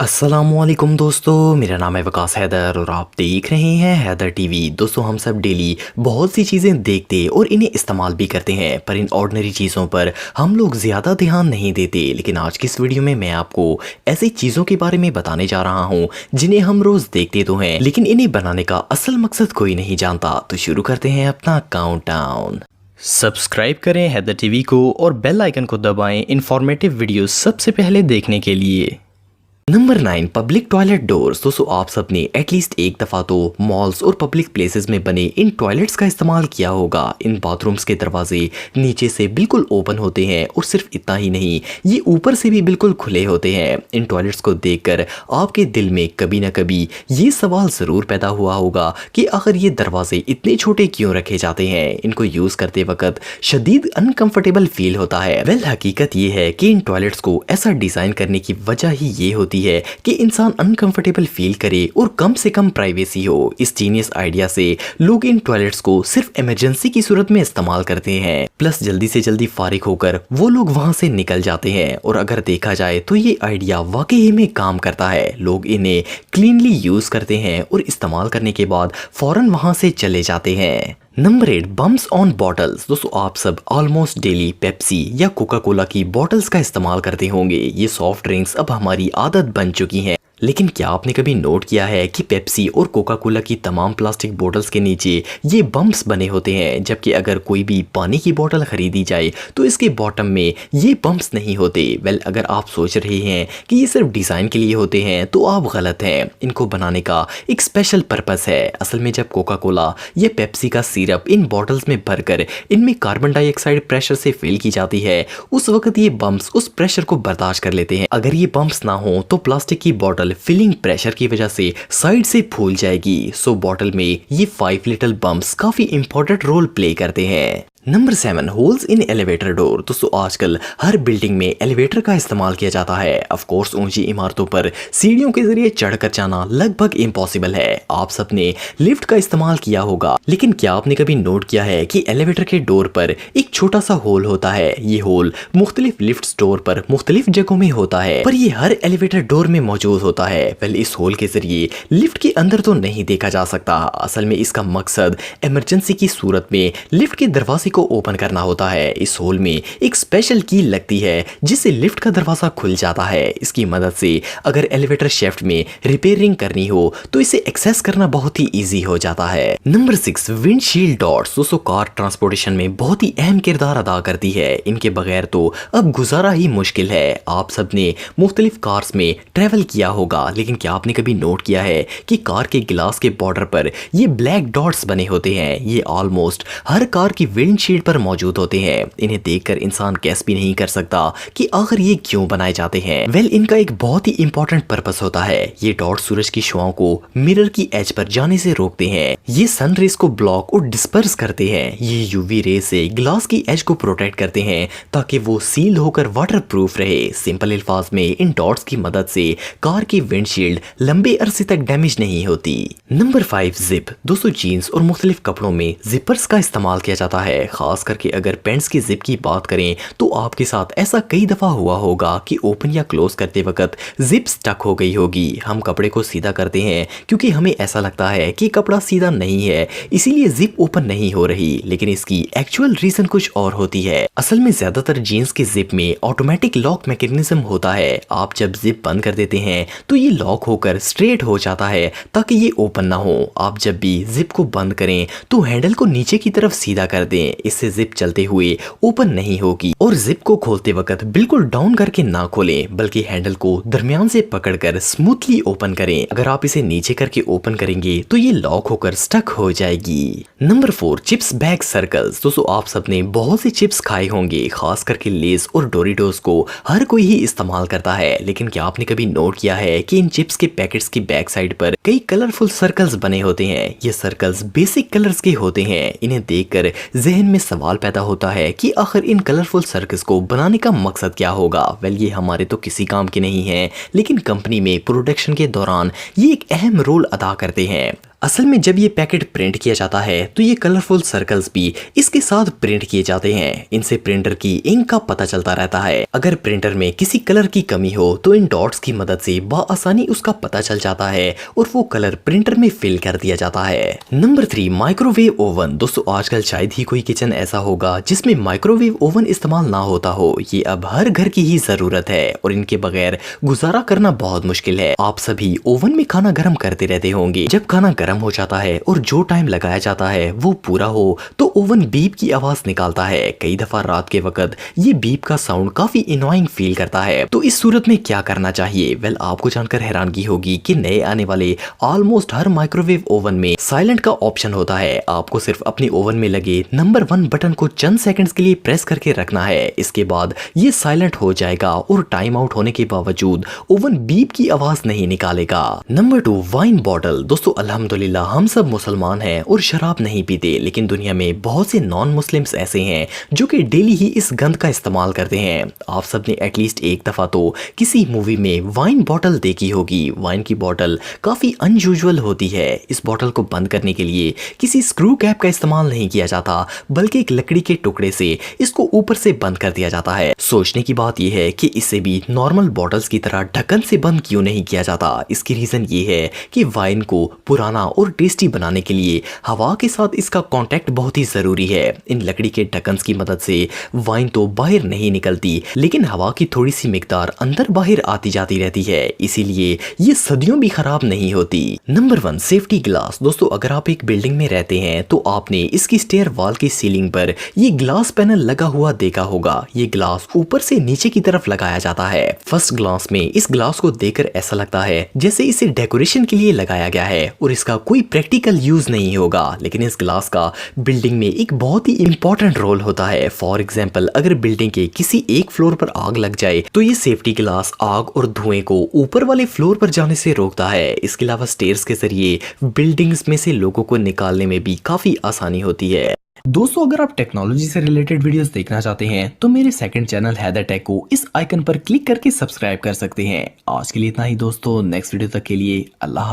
अस्सलामुअलैकुम दोस्तों, मेरा नाम है वकास हैदर और आप देख रहे हैं हैदर टीवी। दोस्तों, हम सब डेली बहुत सी चीज़ें देखते और इन्हें इस्तेमाल भी करते हैं, पर इन ऑर्डिनरी चीज़ों पर हम लोग ज़्यादा ध्यान नहीं देते। लेकिन आज की इस वीडियो में मैं आपको ऐसी चीज़ों के बारे में बताने जा रहा हूँ जिन्हें हम रोज़ देखते तो हैं, लेकिन इन्हें बनाने का असल मकसद कोई नहीं जानता। तो शुरू करते हैं अपना काउंटडाउन। सब्सक्राइब करें हैदर टीवी को और बेल आइकन को दबाएं इंफॉर्मेटिव वीडियो सबसे पहले देखने के लिए। Number 9, public toilet doors. दोस्तों, आप सबने एटलीस्ट एक दफ़ा तो मॉल्स और पब्लिक प्लेसेस में बने इन टॉयलेट्स का इस्तेमाल किया होगा। इन बाथरूम्स के दरवाजे नीचे से बिल्कुल ओपन होते हैं और सिर्फ इतना ही नहीं, ये ऊपर से भी बिल्कुल खुले होते हैं। इन टॉयलेट्स को देखकर आपके दिल में कभी ना कभी ये सवाल ज़रूर पैदा हुआ होगा कि आखिर ये दरवाजे इतने छोटे क्यों रखे जाते हैं। इनको यूज़ करते वक्त शदीद अनकंफर्टेबल फील होता है। वेल, हकीकत ये है कि इन टॉयलेट्स को ऐसा डिज़ाइन करने की वजह ही ये होती है कि इंसान अनकंफर्टेबल फील करे और कम से कम प्राइवेसी हो। इस जीनियस आइडिया से लोग इन टॉयलेट्स को सिर्फ इमरजेंसी की सूरत में इस्तेमाल करते हैं, प्लस जल्दी से जल्दी फारिग होकर वो लोग वहां से निकल जाते हैं। और अगर देखा जाए तो ये आइडिया वाकई में काम करता है। लोग इन्हें क्लीनली यूज करते हैं और इस्तेमाल करने के बाद फौरन वहां से चले जाते हैं। Number 8, bumps on bottles. दोस्तों, आप सब ऑलमोस्ट डेली पेप्सी या कोका कोला की बॉटल्स का इस्तेमाल करते होंगे। ये सॉफ्ट ड्रिंक्स अब हमारी आदत बन चुकी हैं। लेकिन क्या आपने कभी नोट किया है कि पेप्सी और कोका कोला की तमाम प्लास्टिक बोतल्स के नीचे ये बम्प्स बने होते हैं, जबकि अगर कोई भी पानी की बोतल खरीदी जाए तो इसके बॉटम में ये बम्प्स नहीं होते। वेल, अगर आप सोच रहे हैं कि ये सिर्फ डिज़ाइन के लिए होते हैं तो आप गलत हैं। इनको बनाने का एक स्पेशल पर्पस है। असल में जब कोका कोला या पेप्सी का सिरप इन बॉटल्स में भरकर इनमें कार्बन डाइऑक्साइड प्रेशर से फिल की जाती है, उस वक्त ये बम्प्स उस प्रेशर को बर्दाश्त कर लेते हैं। अगर ये बम्प्स ना हो तो प्लास्टिक की बॉटल फिलिंग प्रेशर की वजह से साइड से फूल जाएगी। सो बॉटल में ये 5 लिटिल बम्प्स काफी इंपॉर्टेंट रोल प्ले करते हैं। Number 7, holes in elevator door. दोस्तों, आजकल हर बिल्डिंग में एलिवेटर का इस्तेमाल किया जाता है। ऑफ कोर्स ऊंची इमारतों पर सीढ़ियों के जरिए चढ़कर जाना लगभग इम्पॉसिबल है। आप सबने लिफ्ट का इस्तेमाल किया होगा, लेकिन क्या आपने कभी नोट किया है कि एलिवेटर के डोर पर एक छोटा सा होल होता है। ये होल मुख्तलिफ लिफ्ट डोर पर मुख्तलिफ जगहों में होता है, पर ये हर एलिवेटर डोर में मौजूद होता है। वेल, इस होल के जरिए लिफ्ट के अंदर तो नहीं देखा जा सकता। असल में इसका मकसद इमरजेंसी की सूरत में लिफ्ट के दरवाजे को ओपन करना होता है। इस होल में एक स्पेशल की लगती है जिससे लिफ्ट का दरवाजा खुल जाता है। इसकी मदद से अगर एलिवेटर शेफ्ट में रिपेयरिंग करनी हो तो इसे एक्सेस करना बहुत ही इजी हो जाता है। Number 6, windshield doors. दोस्तों, कार ट्रांसपोर्टेशन में बहुत ही अहम किरदार अदा करती है। इनके बगैर तो अब गुजारा ही मुश्किल है। आप सबने मुख्तलिफ कार्स में ट्रेवल किया होगा, लेकिन क्या आपने कभी नोट किया है कि कार के गिलास के बॉर्डर पर ये ब्लैक डॉट्स बने होते हैं। ये ऑलमोस्ट हर कार की विंडशील्ड पर मौजूद होते हैं। इन्हें देखकर इंसान गैस भी नहीं कर सकता कि आखिर ये क्यों बनाए जाते हैं। वेल, इनका एक बहुत ही इंपॉर्टेंट पर्पस होता है। ये डॉट सूरज की शुआओं को मिरर की एज पर जाने से रोकते हैं। ये सन रेज को ब्लॉक और डिस्पर्स करते हैं। ये यूवी रे से ग्लास की एज को प्रोटेक्ट करते हैं ताकि वो सील होकर वाटर प्रूफ रहे। सिंपल अल्फाज में इन डॉट्स की मदद से कार की विंडशील्ड लंबे अरसे तक डैमेज नहीं होती। Number 5, zip. दोस्तों, जीन्स और मुख्तलिफ कपड़ों में जिपर्स का इस्तेमाल किया जाता है। खास करके अगर पेंट्स की जिप की बात करें तो आपके साथ ऐसा कई दफा हुआ होगा कि ओपन या क्लोज करते वक्त जिप स्टक हो गई होगी। हम कपड़े को सीधा करते हैं क्योंकि हमें ऐसा लगता है कि कपड़ा सीधा नहीं है, इसीलिए जिप ओपन नहीं हो रही, लेकिन इसकी एक्चुअल रीजन कुछ और होती है। असल में ज्यादातर जीन्स की जिप में ऑटोमेटिक लॉक मैकेनिज्म होता है। आप जब जिप बंद कर देते हैं तो ये लॉक होकर स्ट्रेट हो जाता है ताकि ये ओपन ना हो। आप जब भी जिप को बंद करें तो हैंडल को नीचे की तरफ सीधा कर दें, इससे जिप चलते हुए ओपन नहीं होगी। और जिप को खोलते वक्त बिल्कुल डाउन करके ना खोलें, बल्कि हैंडल को दरमियान से पकड़कर स्मूथली ओपन करें। अगर आप इसे नीचे करके ओपन करेंगे तो ये लॉक होकर स्टक हो जाएगी। Number 4, chips bag circles. दोस्तों, आप सबने बहुत सी चिप्स खाए होंगे, खास करके लेस और डोरिटोस को हर कोई ही इस्तेमाल करता है। लेकिन क्या आपने कभी नोट किया है कि इन चिप्स के पैकेट्स की बैक साइड पर कई कलरफुल सर्कल्स बने होते हैं। ये सर्कल्स बेसिक कलर्स के होते हैं। इन्हें देखकर जहन में सवाल पैदा होता है कि आखिर इन कलरफुल सर्कल्स को बनाने का मकसद क्या होगा। वेल, ये हमारे तो किसी काम के नहीं है, लेकिन कंपनी में प्रोडक्शन के दौरान ये एक अहम रोल अदा करते हैं। असल में जब ये पैकेट प्रिंट किया जाता है तो ये कलरफुल सर्कल्स भी इसके साथ प्रिंट किए जाते हैं। इनसे प्रिंटर की इंक का पता चलता रहता है। अगर प्रिंटर में किसी कलर की कमी हो तो इन डॉट्स की मदद से बआसानी उसका पता चल जाता है और वो कलर प्रिंटर में फिल कर दिया जाता है। Number 3, microwave oven. दोस्तों आजकल शायद ही कोई किचन ऐसा होगा जिसमें माइक्रोवेव ओवन इस्तेमाल ना होता हो। ये अब हर घर की ही जरूरत है और इनके बगैर गुजारा करना बहुत मुश्किल है। आप सभी ओवन में खाना गर्म करते रहते होंगे। जब खाना गर्म हो जाता है और जो टाइम लगाया जाता है वो पूरा हो तो ओवन बीप की आवाज निकालता है। कई दफा रात के वक्त ये बीप का साउंड काफी इनोइंग फील करता है। तो इस सूरत में क्या करना चाहिए? वेल, आपको जानकर हैरानगी होगी कि नए आने वाले ऑलमोस्ट हर माइक्रोवेव ओवन में साइलेंट का ऑप्शन होता है। आपको सिर्फ अपने ओवन में लगे नंबर 1 बटन को चंद सेकंड्स के लिए प्रेस करके रखना है। इसके बाद ये साइलेंट हो जाएगा और टाइम आउट होने के बावजूद ओवन बीप की आवाज नहीं निकालेगा। Number 2, wine bottle. दोस्तों अल्हम्दुलिल्लाह हम सब मुसलमान हैं और शराब नहीं पीते, लेकिन दुनिया में बहुत से नॉन मुस्लिम्स ऐसे हैं जो कि डेली ही इस गंद का इस्तेमाल करते हैं। आप सब ने एटलीस्ट एक दफा तो किसी मूवी में वाइन बॉटल देखी होगी। वाइन की बॉटल काफी अनयूजुअल होती है। इस बॉटल को बंद करने के लिए किसी स्क्रू कैप का इस्तेमाल नहीं किया जाता, बल्कि एक लकड़ी के टुकड़े से इसको ऊपर से बंद कर दिया जाता है। सोचने की बात यह है कि इसे भी नॉर्मल बॉटल्स की तरह ढक्कन से बंद क्यों नहीं किया जाता। इसकी रीजन ये है कि वाइन को पुराना और टेस्टी बनाने के लिए हवा के साथ इसका कांटेक्ट बहुत ही जरूरी है। इन लकड़ी के ढक्कन की मदद से वाइन तो बाहर नहीं निकलती, लेकिन हवा की थोड़ी सी मिकदार अंदर बाहर आती जाती रहती है, इसीलिए ये सदियों भी खराब नहीं होती। Number 1, safety glass. दोस्तों अगर आप एक बिल्डिंग में रहते हैं तो आपने इसकी स्टेयर वॉल की सीलिंग पर ये ग्लास पैनल लगा हुआ देखा होगा। ये ग्लास ऊपर से नीचे की तरफ लगाया जाता है। फर्स्ट ग्लास में इस ग्लास को देखकर ऐसा लगता है जैसे इसे डेकोरेशन के लिए लगाया गया है और इसका कोई प्रैक्टिकल यूज नहीं होगा, लेकिन इस ग्लास का बिल्डिंग में एक बहुत ही इंपॉर्टेंट रोल होता है। फॉर एग्जाम्पल अगर बिल्डिंग के किसी एक फ्लोर पर आग लग जाए तो ये सेफ्टी ग्लास आग और धुएं को ऊपर वाले फ्लोर पर जाने से रोकता है। इसके अलावा स्टेयर्स के जरिए बिल्डिंग्स में से लोगों को निकालने में भी काफी आसानी होती है। दोस्तों अगर आप टेक्नोलॉजी से रिलेटेड वीडियोस देखना चाहते हैं तो मेरे सेकंड चैनल हैदर टेक को इस आइकन पर क्लिक करके सब्सक्राइब कर सकते हैं। आज के लिए इतना ही दोस्तों, नेक्स्ट वीडियो तक के लिए अल्लाह।